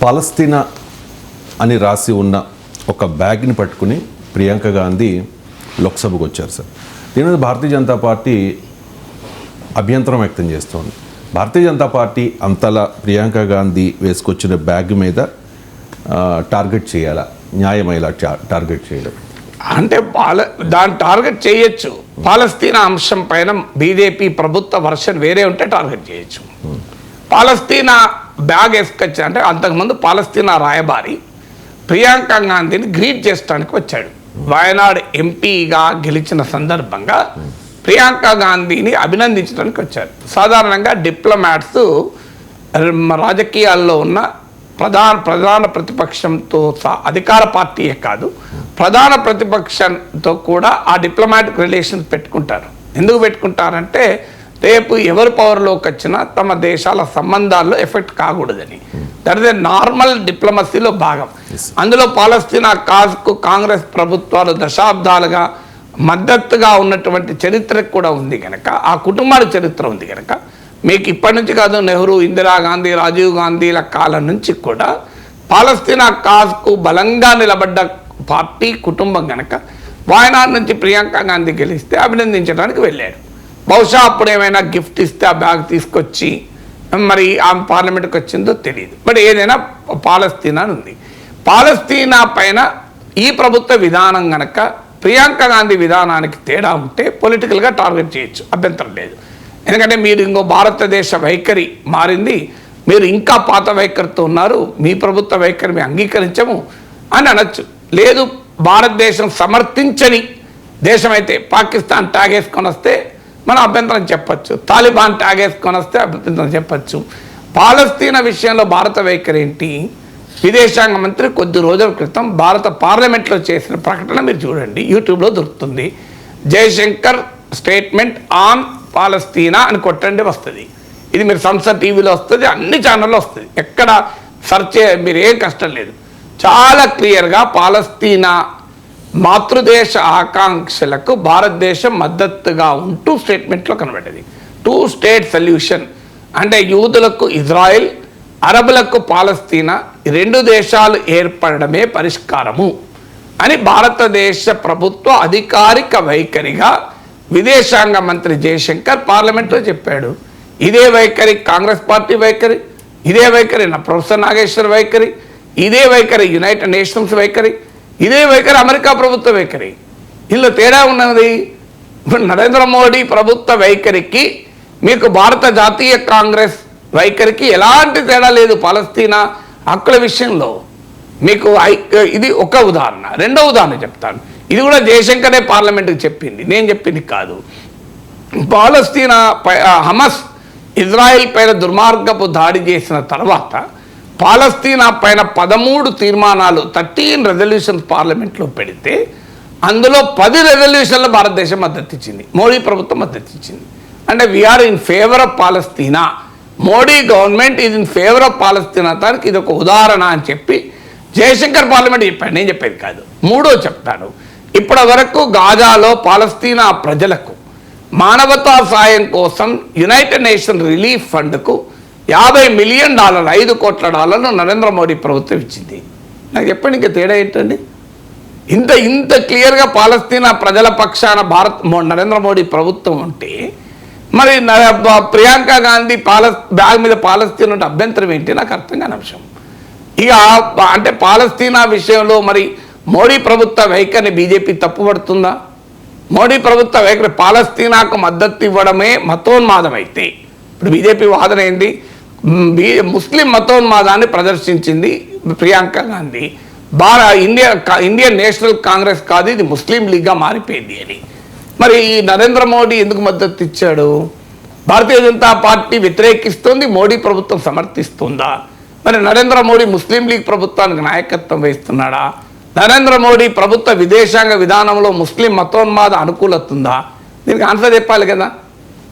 పాలస్తీనా అని రాసి ఉన్న ఒక బ్యాగ్ని పట్టుకుని ప్రియాంక గాంధీ లోక్సభకు వచ్చారు సార్. దీని మీద భారతీయ జనతా పార్టీ అభ్యంతరం వ్యక్తం చేస్తోంది. భారతీయ జనతా పార్టీ అంతలా ప్రియాంక గాంధీ వేసుకొచ్చిన బ్యాగ్ మీద టార్గెట్ చేయాలా? న్యాయమయ్యేలా టార్గెట్ చేయడం అంటే దాన్ని టార్గెట్ చేయొచ్చు. పాలస్తీనా అంశం పైన బీజేపీ ప్రభుత్వ వర్షన్ వేరే ఉంటే టార్గెట్ చేయొచ్చు. పాలస్తీనా బ్యాగ్ వేసుకొచ్చా అంటే అంతకుముందు పాలస్తీనా రాయబారి ప్రియాంక గాంధీని గ్రీట్ చేయడానికి వచ్చాడు. వయనాడు ఎంపీగా గెలిచిన సందర్భంగా ప్రియాంక గాంధీని అభినందించడానికి వచ్చారు. సాధారణంగా డిప్లొమాట్స్ రాజకీయాల్లో ఉన్న ప్రధాన ప్రతిపక్షంతో అధికార పార్టీయే కాదు, ప్రధాన ప్రతిపక్షంతో కూడా ఆ డిప్లొమాటిక్ రిలేషన్స్ పెట్టుకుంటారు. ఎందుకు పెట్టుకుంటారంటే రేపు ఎవరు పవర్లోకి వచ్చినా తమ దేశాల సంబంధాల్లో ఎఫెక్ట్ కాకూడదని. దట్ ఇస్ ఏ నార్మల్ డిప్లొమసీలో భాగం. అందులో పాలస్తీనా కాజ్కు కాంగ్రెస్ ప్రభుత్వాలు దశాబ్దాలుగా మద్దతుగా ఉన్నటువంటి చరిత్ర కూడా ఉంది కనుక, ఆ కుటుంబాల చరిత్ర ఉంది కనుక, మీకు ఇప్పటి నుంచి కాదు, నెహ్రూ, ఇందిరాగాంధీ, రాజీవ్ గాంధీల కాలం నుంచి కూడా పాలస్తీనా కాజ్కు బలంగా నిలబడ్డ పార్టీ కుటుంబం కనుక వాయనాడ్ నుంచి ప్రియాంక గాంధీ గెలిస్తే అభినందించడానికి వెళ్ళాడు. బహుశా అప్పుడు ఏమైనా గిఫ్ట్ ఇస్తే ఆ బ్యాగ్ తీసుకొచ్చి మరి ఆమె పార్లమెంట్కి వచ్చిందో తెలియదు. బట్ ఏదైనా పాలస్తీనా ఉంది. పాలస్తీనా పైన ఈ ప్రభుత్వ విధానం కనుక ప్రియాంక గాంధీ విధానానికి తేడా ఉంటే పొలిటికల్గా టార్గెట్ చేయొచ్చు, అభ్యంతరం లేదు. ఎందుకంటే మీరు ఇంకో భారతదేశ వైఖరి మారింది, మీరు ఇంకా పాత వైఖరితో ఉన్నారు, మీ ప్రభుత్వ వైఖరి మేము అంగీకరించము అని అనొచ్చు. లేదు, భారతదేశం సమర్థించని దేశం అయితే పాకిస్తాన్ ట్యాగ్ వేసుకొని వస్తే మనం అభ్యంతరం చెప్పచ్చు, తాలిబాన్ ట్యాగ్ వేసుకొని వస్తే అభ్యంతరం చెప్పచ్చు. పాలస్తీనా విషయంలో భారత వైఖరి ఏంటి? విదేశాంగ మంత్రి కొద్ది రోజుల క్రితం భారత పార్లమెంట్లో చేసిన ప్రకటన మీరు చూడండి, యూట్యూబ్లో దొరుకుతుంది. జయశంకర్ స్టేట్మెంట్ ఆన్ పాలస్తీనా అని కొట్టండి, వస్తుంది. ఇది మీరు సంసద్ టీవీలో వస్తుంది, అన్ని ఛానల్లో వస్తుంది. ఎక్కడ సెర్చ్ మీరు ఏం కష్టం లేదు. చాలా క్లియర్గా పాలస్తీనా మాతృదేశ ఆకాంక్షలకు భారతదేశం మద్దతుగా ఉంటూ స్టేట్మెంట్లో కనబడ్డది. 2 స్టేట్ సొల్యూషన్ అంటే యూదులకు ఇజ్రాయెల్, అరబులకు పాలస్తీనా, 2 దేశాలు ఏర్పడమే పరిష్కారము అని భారతదేశ ప్రభుత్వ అధికారిక వైఖరిగా విదేశాంగ మంత్రి జయశంకర్ పార్లమెంట్లో చెప్పాడు. ఇదే వైఖరి కాంగ్రెస్ పార్టీ వైఖరి, ఇదే వైఖరి ప్రొఫెసర్ నాగేశ్వర్ వైఖరి, ఇదే వైఖరి యునైటెడ్ నేషన్స్ వైఖరి, ఇదే వైఖరి అమెరికా ప్రభుత్వ వైఖరి. ఇందులో తేడా ఉన్నది. నరేంద్ర మోడీ ప్రభుత్వ వైఖరికి మీకు భారత జాతీయ కాంగ్రెస్ వైఖరికి ఎలాంటి తేడా లేదు. పాలస్తీనా హక్కుల విషయంలో మీకు ఇది ఒక ఉదాహరణ. రెండో ఉదాహరణ చెప్తాను. ఇది కూడా జయశంకరే పార్లమెంట్కి చెప్పింది, నేను చెప్పింది కాదు. పాలస్తీనా హమస్ ఇజ్రాయెల్ పైన దుర్మార్గపు దాడి చేసిన తర్వాత పాలస్తీనా పైన 13 తీర్మానాలు 13 రెజల్యూషన్స్ పార్లమెంట్లో పెడితే అందులో 10 రెజల్యూషన్లు భారతదేశం మద్దతు ఇచ్చింది, మోడీ ప్రభుత్వం మద్దతు ఇచ్చింది. అంటే we are in favour of Palestine, Modi government is in favour of Palestine. దానికి ఇది ఒక ఉదాహరణ అని చెప్పి జయశంకర్ పార్లమెంట్ చెప్పాడు, నేను చెప్పేది కాదు. మూడో చెప్తాను. ఇప్పటి వరకు గాజాలో పాలస్తీనా ప్రజలకు మానవతా సాయం కోసం యునైటెడ్ నేషన్ రిలీఫ్ ఫండ్కు $50 మిలియన్ $5 కోట్ల నరేంద్ర మోడీ ప్రభుత్వం ఇచ్చింది. నాకు చెప్పండి, ఇంకా తేడా ఏంటండి? ఇంత క్లియర్గా పాలస్తీనా ప్రజల పక్షాన నరేంద్ర మోడీ ప్రభుత్వం ఉంటే మరి ప్రియాంక గాంధీ బ్యాగ్ మీద పాలస్తీనా ఉంటే అభ్యంతరం ఏంటి? నాకు అర్థం కాని అంశం. ఇక అంటే పాలస్తీనా విషయంలో మరి మోడీ ప్రభుత్వ వైఖరిని బీజేపీ తప్పుపడుతుందా? మోడీ ప్రభుత్వ వైఖరి పాలస్తీనాకు మద్దతు ఇవ్వడమే మతోన్మాదం అయితే, ఇప్పుడు బీజేపీ వాదన ఏంది? ముస్లిం మతోన్మాదాన్ని ప్రదర్శించింది ప్రియాంక గాంధీ. ఇండియన్ నేషనల్ కాంగ్రెస్ కాదు, ఇది ముస్లిం లీగ్గా మారిపోయింది అని. మరి ఈ నరేంద్ర మోడీ ఎందుకు మద్దతు ఇచ్చాడు? భారతీయ జనతా పార్టీ వ్యతిరేకిస్తుంది, మోడీ ప్రభుత్వం సమర్థిస్తుందా? మరి నరేంద్ర మోడీ ముస్లిం లీగ్ ప్రభుత్వానికి నాయకత్వం వహిస్తున్నాడా? నరేంద్ర మోడీ ప్రభుత్వ విదేశాంగ విధానంలో ముస్లిం మతోన్మాద అనుకూలత ఉందా? దీనికి ఆన్సర్ చెప్పాలి కదా.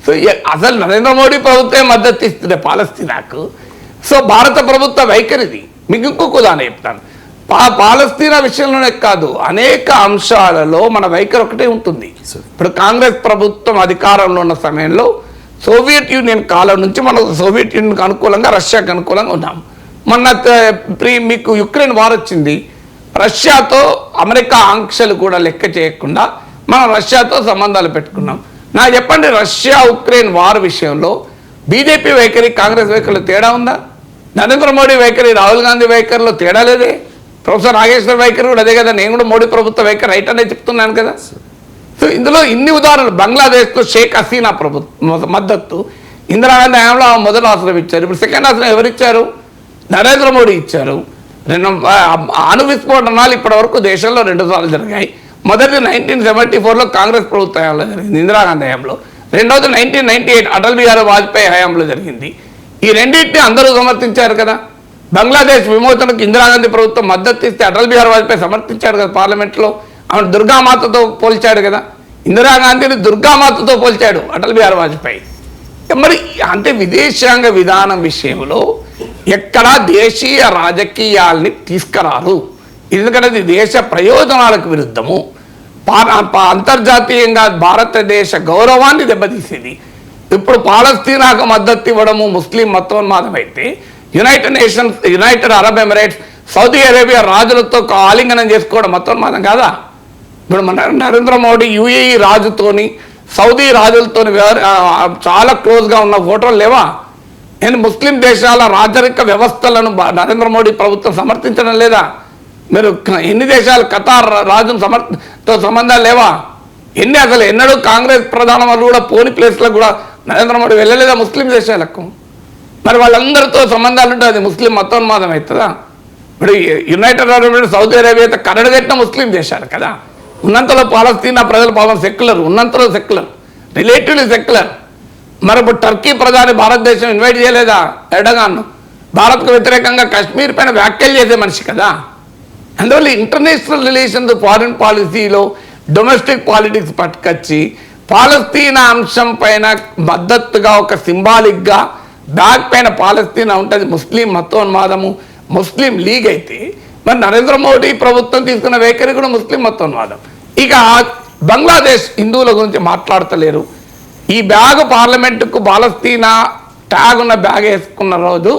సో అసలు నరేంద్ర మోడీ ప్రభుత్వమే మద్దతు ఇస్తుంది పాలస్తీనాకు. సో భారత ప్రభుత్వ వైఖరిది. మీకు ఇంకొక ఉదాహరణ చెప్తాను. పాలస్తీనా విషయంలోనే కాదు, అనేక అంశాలలో మన వైఖరి ఒకటే ఉంటుంది. ఇప్పుడు కాంగ్రెస్ ప్రభుత్వం అధికారంలో ఉన్న సమయంలో సోవియట్ యూనియన్ కాలం నుంచి మనం సోవియట్ యూనియన్కి అనుకూలంగా, రష్యాకి అనుకూలంగా ఉన్నాం. మొన్న మీకు యుక్రెయిన్ వార్ వచ్చింది, రష్యాతో అమెరికా ఆంక్షలు కూడా లెక్క చేయకుండా మనం రష్యాతో సంబంధాలు పెట్టుకున్నాం. నాకు చెప్పండి, రష్యా ఉక్రెయిన్ వార్ విషయంలో బీజేపీ వైఖరి కాంగ్రెస్ వైఖరిలో తేడా ఉందా? నరేంద్ర మోడీ వైఖరి రాహుల్ గాంధీ వైఖరిలో తేడా లేదే. ప్రొఫెసర్ నాగేశ్వర్ వైఖరి కూడా అదే కదా. నేను కూడా మోడీ ప్రభుత్వ వైఖరి రైట్ అనే చెప్తున్నాను కదా. సో ఇందులో ఇన్ని ఉదాహరణలు. బంగ్లాదేశ్లో షేక్ హసీనా ప్రభుత్వం మద్దతు, ఇందిరాగాంధీ హయాంలో మొదటి ఆశ్రయం ఇచ్చారు. ఇప్పుడు సెకండ్ ఆశ్రయం ఎవరిచ్చారు? నరేంద్ర మోడీ ఇచ్చారు. అణు విస్ఫోటనాలు ఇప్పటి వరకు దేశంలో 2 సార్లు జరిగాయి. మొదటి 1974లో కాంగ్రెస్ ప్రభుత్వ హయాంలో జరిగింది, ఇందిరాగాంధీ హయాంలో. రెండవది 1998 అటల్ బిహారీ వాజ్పేయి హయాంలో జరిగింది. ఈ రెండింటిని అందరూ సమర్థించారు కదా. బంగ్లాదేశ్ విమోచనకు ఇందిరాగాంధీ ప్రభుత్వం మద్దతు ఇస్తే అటల్ బిహారీ వాజ్పేయి సమర్థించాడు కదా పార్లమెంట్లో. ఆమె దుర్గామాతతో పోల్చాడు కదా. ఇందిరాగాంధీని దుర్గామాతతో పోల్చాడు అటల్ బిహారీ వాజ్పేయి. మరి అంటే విదేశాంగ విధానం విషయంలో ఎక్కడా దేశీయ రాజకీయాల్ని తీసుకురారు. ఎందుకంటే అది దేశ ప్రయోజనాలకు విరుద్ధము. అంతర్జాతీయంగా భారతదేశ గౌరవాన్ని దెబ్బతీసేది. ఇప్పుడు పాలస్తీనాకు మద్దతు ఇవ్వడము ముస్లిం మతోన్మాదం అయితే, United Arab Emirates, Saudi Arabia రాజులతో ఆలింగనం చేసుకోవడం మతోన్మాదం కాదా? ఇప్పుడు నరేంద్ర మోడీ యుఏఈ రాజుతోని సౌదీ రాజులతో చాలా క్లోజ్గా ఉన్న ఫోటోలు లేవా? నేను ముస్లిం దేశాల రాజరిక వ్యవస్థలను నరేంద్ర మోడీ ప్రభుత్వం సమర్థించడం లేదా? మీరు ఎన్ని దేశాలు ఖతార్ రాజును తో సంబంధాలు లేవా? అసలు ఎన్నడూ కాంగ్రెస్ ప్రధానమంత్రి కూడా పోని ప్లేస్లకు కూడా నరేంద్ర మోడీ వెళ్ళలేదా ముస్లిం దేశాలకు? మరి వాళ్ళందరితో సంబంధాలు ఉంటే అది ముస్లిం మతోన్మాదం అవుతుందా? ఇప్పుడు United Arab Emirates, Saudi Arabia అయితే కరడుగట్టిన ముస్లిం దేశాలు కదా. ఉన్నంతలో పాలస్తీనా ప్రజలు పాపం సెక్యులర్, ఉన్నంతలో సెక్యులర్, రిలేటివ్లీ సెక్యులర్. మరి ఇప్పుడు టర్కీ ప్రధాని భారతదేశం ఇన్వైట్ చేయలేదా ఎర్డగాన్ను? భారత్కు వ్యతిరేకంగా కాశ్మీర్ పైన వ్యాఖ్యలు చేసే మనిషి కదా. అందువల్ల ఇంటర్నేషనల్ రిలేషన్స్, ఫారిన్ పాలసీలో డొమెస్టిక్ పాలిటిక్స్ పట్టుకొచ్చి పాలస్తీనా అంశం పైన మద్దతుగా ఒక సింబాలిక్గా బ్యాక్ పైన పాలస్తీనా ఉంటుంది. ముస్లిం మతోన్మాదము, ముస్లిం లీగ్ అయితే మరి నరేంద్ర మోడీ ప్రభుత్వం తీసుకున్న వైఖరి కూడా ముస్లిం మతోన్మాదం. ఇక బంగ్లాదేశ్ హిందువుల గురించి మాట్లాడతలేరు. ఈ బ్యాగ్ పార్లమెంటుకు పాలస్తీనా ట్యాగ్ ఉన్న బ్యాగ్ వేసుకున్న రోజు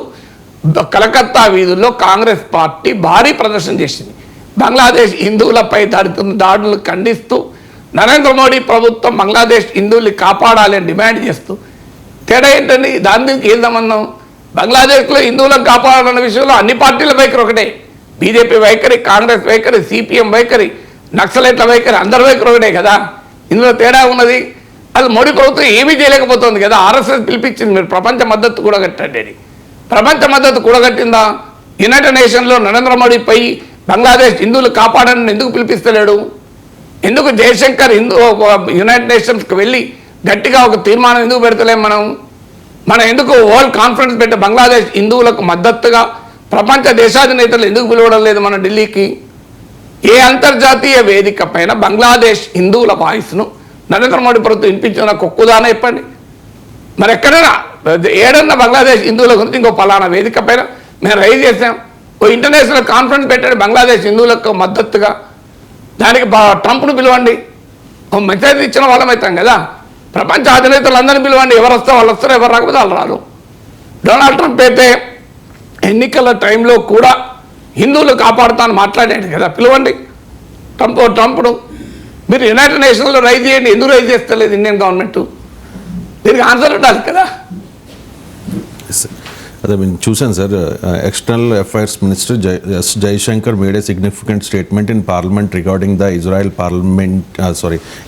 కలకత్తా వీధుల్లో కాంగ్రెస్ పార్టీ భారీ ప్రదర్శన చేసింది. బంగ్లాదేశ్ హిందువులపై దాడులు ఖండిస్తూ నరేంద్ర మోడీ ప్రభుత్వం బంగ్లాదేశ్ హిందువుల్ని కాపాడాలి అని డిమాండ్ చేస్తూ. తేడా ఏంటండి? దానికి ఏం సంబంధం? బంగ్లాదేశ్లో హిందువులను కాపాడాలన్న విషయంలో అన్ని పార్టీల వైఖరి ఒకటే. బీజేపీ వైఖరి, కాంగ్రెస్ వైఖరి, సిపిఎం వైఖరి, నక్సలైట్ల వైఖరి, అందరి వైఖరి ఒకటే కదా. ఇందులో తేడా ఉన్నది. అది మోడీ ప్రభుత్వం ఏమీ చేయలేకపోతుంది కదా. ఆర్ఎస్ఎస్ పిలిపించింది, మీరు ప్రపంచ మద్దతు కూడగట్టండి అని. ప్రపంచ మద్దతు కూడగట్టిందా? యునైటెడ్ నేషన్లో నరేంద్ర మోడీపై బంగ్లాదేశ్ హిందువులు కాపాడని ఎందుకు పిలిపిస్తలేడు? ఎందుకు జయశంకర్ యునైటెడ్ నేషన్స్కి వెళ్ళి గట్టిగా ఒక తీర్మానం ఎందుకు పెడతలేం మనం ఎందుకు వరల్డ్ కాన్ఫరెన్స్ పెట్టి బంగ్లాదేశ్ హిందువులకు మద్దతుగా ప్రపంచ దేశాధినేతలు ఎందుకు పిలవడం లేదు మన ఢిల్లీకి? ఏ అంతర్జాతీయ వేదిక పైన బంగ్లాదేశ్ హిందువుల వాయిస్ను నరేంద్ర మోడీ ప్రభుత్వం వినిపించిన కుక్కుదాన చెప్పండి. మరి ఎక్కడైనా ఏడన్నా బంగ్లాదేశ్ హిందువుల గురించి ఇంకో పలానా వేదిక పైన మేము రైజ్ చేసాం, ఓ ఇంటర్నేషనల్ కాన్ఫరెన్స్ పెట్టండి బంగ్లాదేశ్ హిందువులకు మద్దతుగా, దానికి ట్రంప్ను పిలవండి, ఓ మెసేజ్ ఇచ్చిన వాళ్ళం అవుతాం కదా. ప్రపంచ అధినేతలు అందరినీ పిలవండి, ఎవరు వస్తే వాళ్ళు వస్తారు, ఎవరు రాకపోతే వాళ్ళు రారు. డొనాల్డ్ ట్రంప్ అయితే ఎన్నికల టైంలో కూడా హిందువులు కాపాడుతాను మాట్లాడాడు కదా, పిలవండి ట్రంప్ను. మీరు యునైటెడ్ నేషన్స్లో రైజ్ చేయండి, ఎందుకు రైజ్ చేస్తలేదు ఇండియన్ గవర్నమెంట్? దీనికి ఆన్సర్ ఉండాలి కదా. అదే నేను చూశాను sir. External affairs minister S Jaishankar made a significant statement in parliament regarding the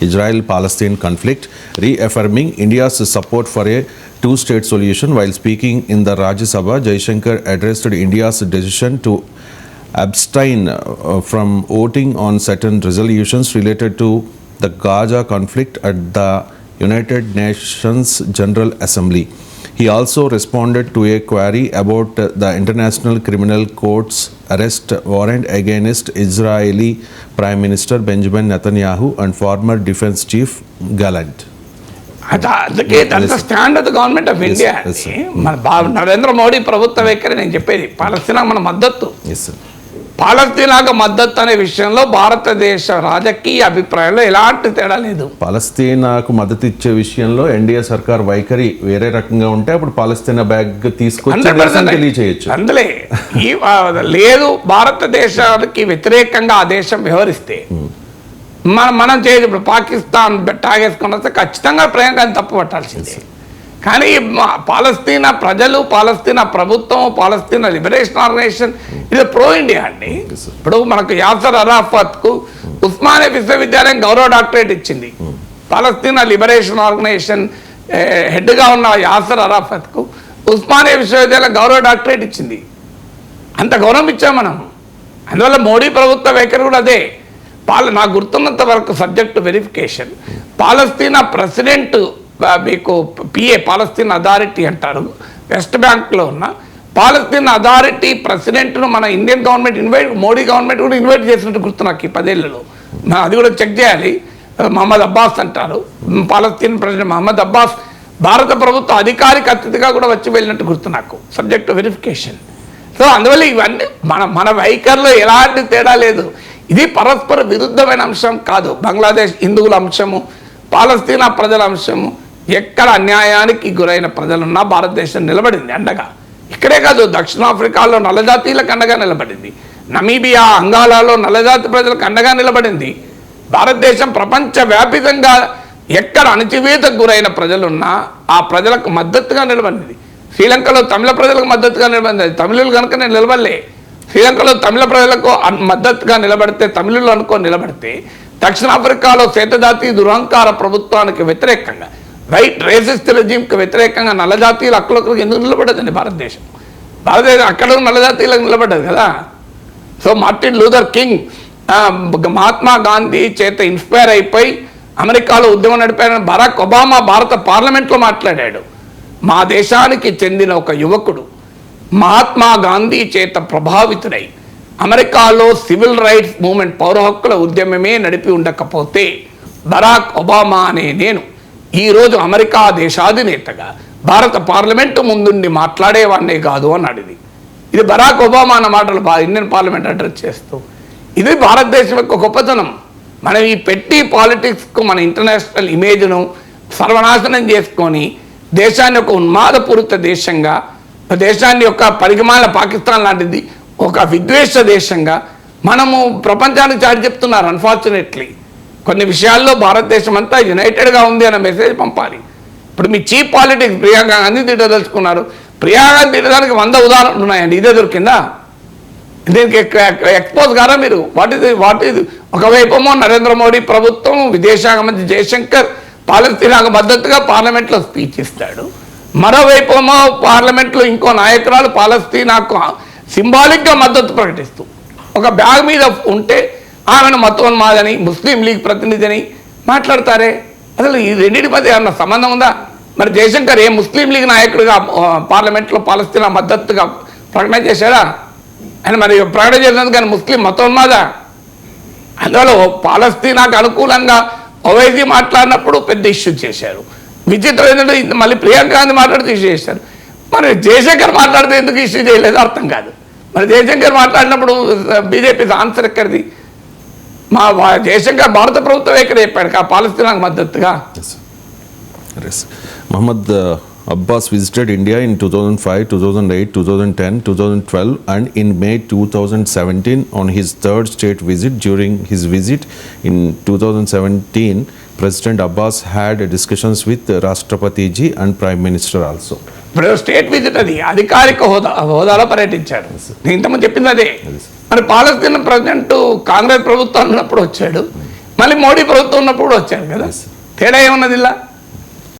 Israel-Palestine conflict, reaffirming India's support for a two-state solution. While speaking in the Rajya Sabha, Jaishankar addressed India's decision to abstain from voting on certain resolutions related to the Gaza conflict at the United Nations General Assembly. He also responded to a query about the International Criminal Court's arrest warrant against Israeli Prime Minister Benjamin Netanyahu and former Defense Chief Gallant. అందుకే stand of the government of India. మన నరేంద్ర మోడీ ప్రభుత్వ వైఖరి నేను చెప్పేది, పాలస్తీనా మన మద్దతు. పాలస్తీనాకు మద్దతు అనే విషయంలో భారతదేశ రాజకీయ అభిప్రాయంలో ఎలాంటి తేడా లేదు. పాలస్తీనాకు మద్దతు ఇచ్చే విషయంలో ఎన్డీఏ సర్కార్ వైఖరి వేరే రకంగా ఉంటే అప్పుడు పాలస్తీనా బ్యాగ్ తీసుకొచ్చి తెలియచేయచ్చు. అందులో లేదు, భారతదేశానికి వ్యతిరేకంగా ఆ దేశం వ్యవహరిస్తే మనం చేయదు. ఇప్పుడు పాకిస్తాన్ టాగేసుకుని వస్తే ఖచ్చితంగా ప్రియాంకని తప్పు పట్టాల్సిందే. కానీ పాలస్తీనా ప్రజలు, పాలస్తీనా ప్రభుత్వం, పాలస్తీనా లిబరేషన్ ఆర్గనైజేషన్ ఇది ప్రో ఇండియా అండి. ఇప్పుడు మనకు యాసర్ అరాఫత్కు ఉస్మానియా విశ్వవిద్యాలయం గౌరవ డాక్టరేట్ ఇచ్చింది. పాలస్తీనా లిబరేషన్ ఆర్గనైజేషన్ హెడ్గా ఉన్న యాసర్ అరాఫత్కు ఉస్మానియా విశ్వవిద్యాలయం గౌరవ డాక్టరేట్ ఇచ్చింది. అంత గౌరవం ఇచ్చాం మనం. అందువల్ల మోడీ ప్రభుత్వ వైఖరి కూడా అదే. నాకు గుర్తున్నంత వరకు సబ్జెక్టు వెరిఫికేషన్, పాలస్తీనా ప్రెసిడెంట్ మీకు పిఏ పాలస్తీన్ అథారిటీ అంటారు, వెస్ట్ బ్యాంక్లో ఉన్న పాలస్తీన్ అథారిటీ ప్రెసిడెంట్ను మన ఇండియన్ గవర్నమెంట్ మోడీ గవర్నమెంట్ కూడా ఇన్వైట్ చేసినట్టు గుర్తు నాకు ఈ 10 ఏళ్లలో. అది కూడా చెక్ చేయాలి. మహమ్మద్ అబ్బాస్ అంటారు, పాలస్తీన్ ప్రెసిడెంట్ మహమ్మద్ అబ్బాస్ భారత ప్రభుత్వ అధికారిక అతిథిగా కూడా వచ్చి వెళ్ళినట్టు గుర్తు నాకు, సబ్జెక్టు వెరిఫికేషన్. సో అందువల్ల ఇవన్నీ మన వైఖరిలో ఎలాంటి తేడా లేదు. ఇది పరస్పర విరుద్ధమైన అంశం కాదు. బంగ్లాదేశ్ హిందువుల అంశము, పాలస్తీనా ప్రజల అంశము, ఎక్కడ అన్యాయానికి గురైన ప్రజలున్నా భారతదేశం నిలబడింది అండగా. ఇక్కడే కాదు, దక్షిణాఫ్రికాలో నల్లజాతీయులకు అండగా నిలబడింది, నమీబియా అంగాలాలో నల్లజాతి ప్రజలకు అండగా నిలబడింది. భారతదేశం ప్రపంచవ్యాపితంగా ఎక్కడ అణచివేతకు గురైన ప్రజలున్నా ఆ ప్రజలకు మద్దతుగా నిలబడింది. శ్రీలంకలో తమిళ ప్రజలకు మద్దతుగా నిలబడింది. తమిళులు కనుక నేను నిలబడలే. శ్రీలంకలో తమిళ ప్రజలకు మద్దతుగా నిలబడితే, తమిళులు అనుకో నిలబడితే, దక్షిణాఫ్రికాలో శ్వేతజాతీయ దురహంకార ప్రభుత్వానికి వ్యతిరేకంగా, వైట్ రేసిస్ట్ రెజిమ్కి వ్యతిరేకంగా నల్లజాతీయుల హక్కులకు ఎందుకు నిలబడదండి భారతదేశం? అక్కడ నల్లజాతీయులకు నిలబడ్డది కదా. So Martin Luther king Mahatma Gandhi చేత ఇన్స్పైర్ అయిపోయి అమెరికాలో ఉద్యమం నడిపారని బరాక్ ఒబామా భారత పార్లమెంట్లో మాట్లాడాడు. మా దేశానికి చెందిన ఒక యువకుడు మహాత్మా గాంధీ చేత ప్రభావితుడై అమెరికాలో సివిల్ రైట్స్ మూవ్మెంట్, పౌర హక్కుల ఉద్యమమే నడిపి ఉండకపోతే బరాక్ ఒబామా అనే నేను ఈరోజు అమెరికా దేశాధినేతగా భారత పార్లమెంటు ముందుండి మాట్లాడేవాడినే కాదు అన్నాడు. ఇది బరాక్ ఒబామా అన్న మాటలు ఇండియన్ పార్లమెంట్ అడ్రస్ చేస్తూ, ఇది భారతదేశం యొక్క గొప్పతనం. మనం ఈ పెట్టి పాలిటిక్స్కు మన ఇంటర్నేషనల్ ఇమేజ్ను సర్వనాశనం చేసుకొని దేశాన్ని ఒక ఉన్మాదపూరిత దేశంగా, దేశాన్ని యొక్క పరిగమాల పాకిస్తాన్ లాంటిది ఒక విద్వేష దేశంగా మనము ప్రపంచానికి చాటి చెప్తున్నారు. అన్ఫార్చునేట్లీ కొన్ని విషయాల్లో భారతదేశం అంతా యునైటెడ్గా ఉంది అన్న మెసేజ్ పంపాలి. ఇప్పుడు మీ చీప్ పాలిటిక్స్ ప్రియాంక గాంధీ తిట్టదలుచుకున్నారు. ప్రియాంక గాంధీ తిట్టడానికి 100 ఉదాహరణలు ఉన్నాయండి. ఇదే దొరికిందా? దీనికి ఎక్స్పోజ్ కారా మీరు? వాట్ ఇది ఒకవైపేమో నరేంద్ర మోడీ ప్రభుత్వం, విదేశాంగ మంత్రి జయశంకర్ పాలస్తీనాకు మద్దతుగా పార్లమెంట్లో స్పీచ్ ఇస్తాడు. మరోవైపేమో పార్లమెంట్లో ఇంకో నాయకురాలు పాలస్తీనాకు సింబాలిక్గా మద్దతు ప్రకటిస్తూ ఒక బ్యాగ్ మీద ఉంటే ఆమెను మతోన్మాదని, ముస్లిం లీగ్ ప్రతినిధి అని మాట్లాడతారే. అసలు ఈ రెండింటి మధ్య ఏమన్నా సంబంధం ఉందా? మరి జయశంకర్ ఏ ముస్లిం లీగ్ నాయకుడిగా పార్లమెంట్లో పాలస్తీనా మద్దతుగా ప్రకటన చేశాడా? ఆయన మరి ప్రకటన చేసినందుకు కానీ ముస్లిం మతోన్మాద. అందువల్ల పాలస్తీనాకు అనుకూలంగా ఓవైసీ మాట్లాడినప్పుడు పెద్ద ఇష్యూ చేశారు. విచిత్రం ఏంటంటే మళ్ళీ ప్రియాంక గాంధీ మాట్లాడితే ఇష్యూ చేశారు. మరి జయశంకర్ మాట్లాడితే ఎందుకు ఇష్యూ చేయలేదు అర్థం కాదు. మరి జయశంకర్ మాట్లాడినప్పుడు బీజేపీ ఆన్సర్ ఎక్కడిది? జయశంకర్ భారత ప్రభుత్వం ఎక్కడ చెప్పాడు పాలస్తీనాకు మద్దతుగా? Mohammad Abbas visited India in 2005, 2008, 2010, 2012 and in May 2017 on his third state visit. During his visit in 2017, President Abbas had discussions with Rashtrapati ji and Prime Minister also. ఇప్పుడు స్టేట్ విజిట్, అది అధికారిక హోదాలో పర్యటించాడు. నేను ఇంతకుముందు చెప్పింది అదే. మరి పాలస్తీనా ప్రెసిడెంట్ కాంగ్రెస్ ప్రభుత్వం ఉన్నప్పుడు వచ్చాడు, మళ్ళీ మోడీ ప్రభుత్వం ఉన్నప్పుడు వచ్చాడు కదా. తేడా ఏమన్నది ఇలా?